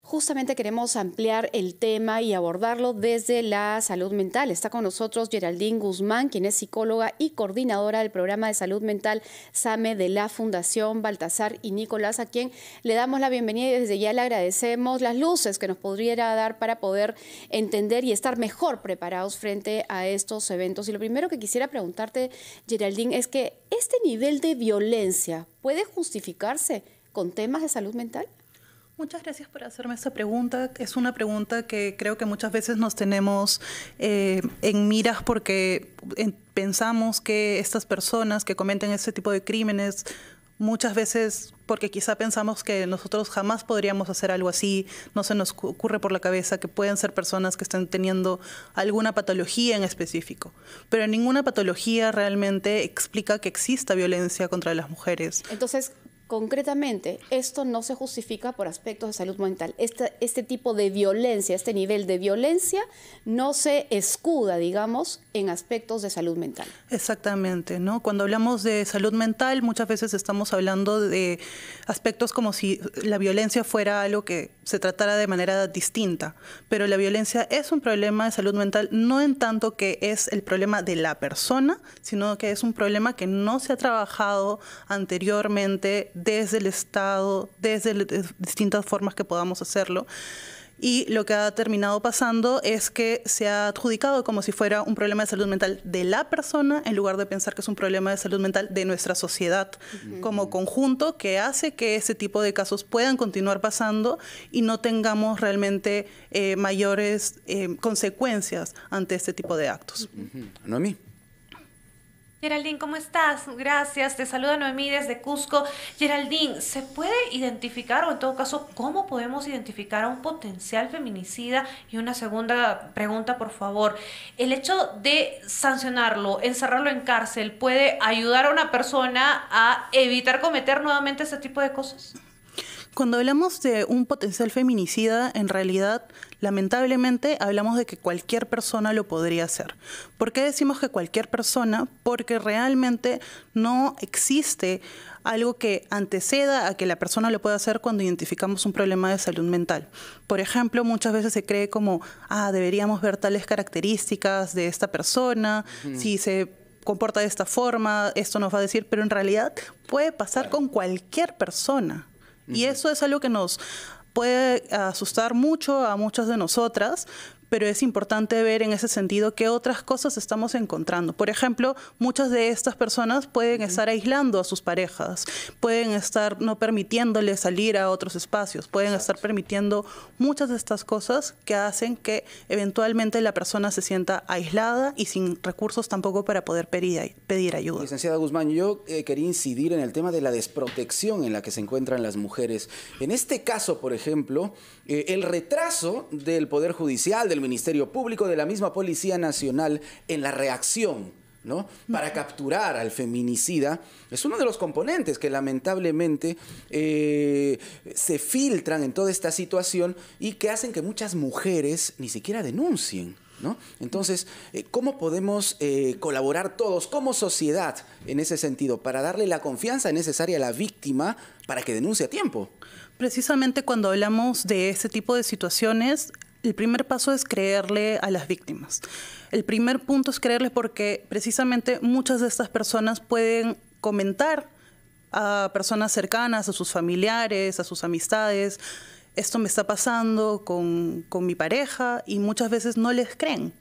Justamente queremos ampliar el tema y abordarlo desde la salud mental. Está con nosotros Geraldine Guzmán, quien es psicóloga y coordinadora del programa de salud mental SAME de la Fundación Baltasar y Nicolás, a quien le damos la bienvenida y desde ya le agradecemos las luces que nos podría dar para poder entender y estar mejor preparados frente a estos eventos. Y lo primero que quisiera preguntarte, Geraldine, es que ¿este nivel de violencia puede justificarse con temas de salud mental? Muchas gracias por hacerme esta pregunta. Es una pregunta que creo que muchas veces nos tenemos en miras porque pensamos que estas personas que cometen este tipo de crímenes, muchas veces porque quizá pensamos que nosotros jamás podríamos hacer algo así, no se nos ocurre por la cabeza que pueden ser personas que estén teniendo alguna patología en específico. Pero ninguna patología realmente explica que exista violencia contra las mujeres. Entonces, concretamente, esto no se justifica por aspectos de salud mental. Este tipo de violencia, este nivel de violencia, no se escuda, digamos, en aspectos de salud mental. Exactamente, ¿no? Cuando hablamos de salud mental, muchas veces estamos hablando de aspectos como si la violencia fuera algo que se tratara de manera distinta. Pero la violencia es un problema de salud mental, no en tanto que es el problema de la persona, sino que es un problema que no se ha trabajado anteriormente desde el Estado, desde distintas formas que podamos hacerlo. Y lo que ha terminado pasando es que se ha adjudicado como si fuera un problema de salud mental de la persona, en lugar de pensar que es un problema de salud mental de nuestra sociedad como conjunto, que hace que ese tipo de casos puedan continuar pasando y no tengamos realmente mayores consecuencias ante este tipo de actos. Noemí. Geraldine, ¿cómo estás? Gracias. Te saluda Noemí desde Cusco. Geraldine, ¿se puede identificar o en todo caso, cómo podemos identificar a un potencial feminicida? Y una segunda pregunta, por favor. ¿El hecho de sancionarlo, encerrarlo en cárcel, puede ayudar a una persona a evitar cometer nuevamente ese tipo de cosas? Cuando hablamos de un potencial feminicida, en realidad, lamentablemente, hablamos de que cualquier persona lo podría hacer. ¿Por qué decimos que cualquier persona? Porque realmente no existe algo que anteceda a que la persona lo pueda hacer cuando identificamos un problema de salud mental. Por ejemplo, muchas veces se cree como, deberíamos ver tales características de esta persona, si se comporta de esta forma, esto nos va a decir, pero en realidad puede pasar con cualquier persona. Y eso es algo que nos puede asustar mucho a muchas de nosotras, pero es importante ver en ese sentido qué otras cosas estamos encontrando. Por ejemplo, muchas de estas personas pueden estar aislando a sus parejas, pueden estar no permitiéndoles salir a otros espacios, pueden estar permitiendo muchas de estas cosas que hacen que eventualmente la persona se sienta aislada y sin recursos tampoco para poder pedir ayuda. Licenciada Guzmán, yo quería incidir en el tema de la desprotección en la que se encuentran las mujeres. En este caso, por ejemplo, el retraso del Poder Judicial, del Ministerio Público, de la misma Policía Nacional en la reacción, ¿no?, para capturar al feminicida, es uno de los componentes que lamentablemente se filtran en toda esta situación y que hacen que muchas mujeres ni siquiera denuncien, ¿no? Entonces, ¿cómo podemos colaborar todos como sociedad en ese sentido para darle la confianza necesaria a la víctima para que denuncie a tiempo? Precisamente cuando hablamos de este tipo de situaciones, el primer paso es creerle a las víctimas. El primer punto es creerle porque precisamente muchas de estas personas pueden comentar a personas cercanas, a sus familiares, a sus amistades, esto me está pasando con mi pareja, y muchas veces no les creen.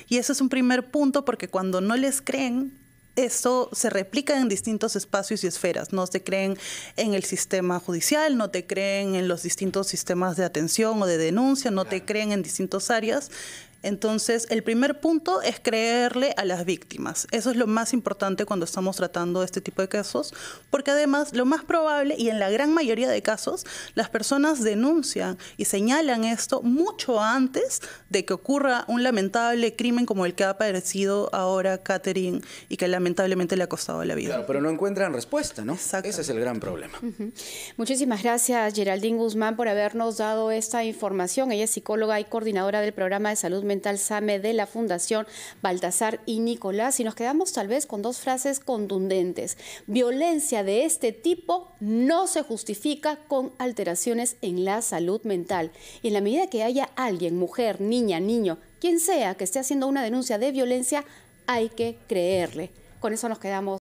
Y ese es un primer punto porque cuando no les creen, esto se replica en distintos espacios y esferas. No te creen en el sistema judicial, no te creen en los distintos sistemas de atención o de denuncia, no te creen en distintas áreas. Entonces, el primer punto es creerle a las víctimas. Eso es lo más importante cuando estamos tratando este tipo de casos, porque además lo más probable, y en la gran mayoría de casos, las personas denuncian y señalan esto mucho antes de que ocurra un lamentable crimen como el que ha aparecido ahora Catherine y que lamentablemente le ha costado la vida. Claro, pero no encuentran respuesta, ¿no? Exacto. Ese es el gran problema. Muchísimas gracias, Geraldine Guzmán, por habernos dado esta información. Ella es psicóloga y coordinadora del programa de salud mental Mental SAME de la Fundación Baltasar y Nicolás, y nos quedamos tal vez con dos frases contundentes. Violencia de este tipo no se justifica con alteraciones en la salud mental. Y en la medida que haya alguien, mujer, niña, niño, quien sea que esté haciendo una denuncia de violencia, hay que creerle. Con eso nos quedamos.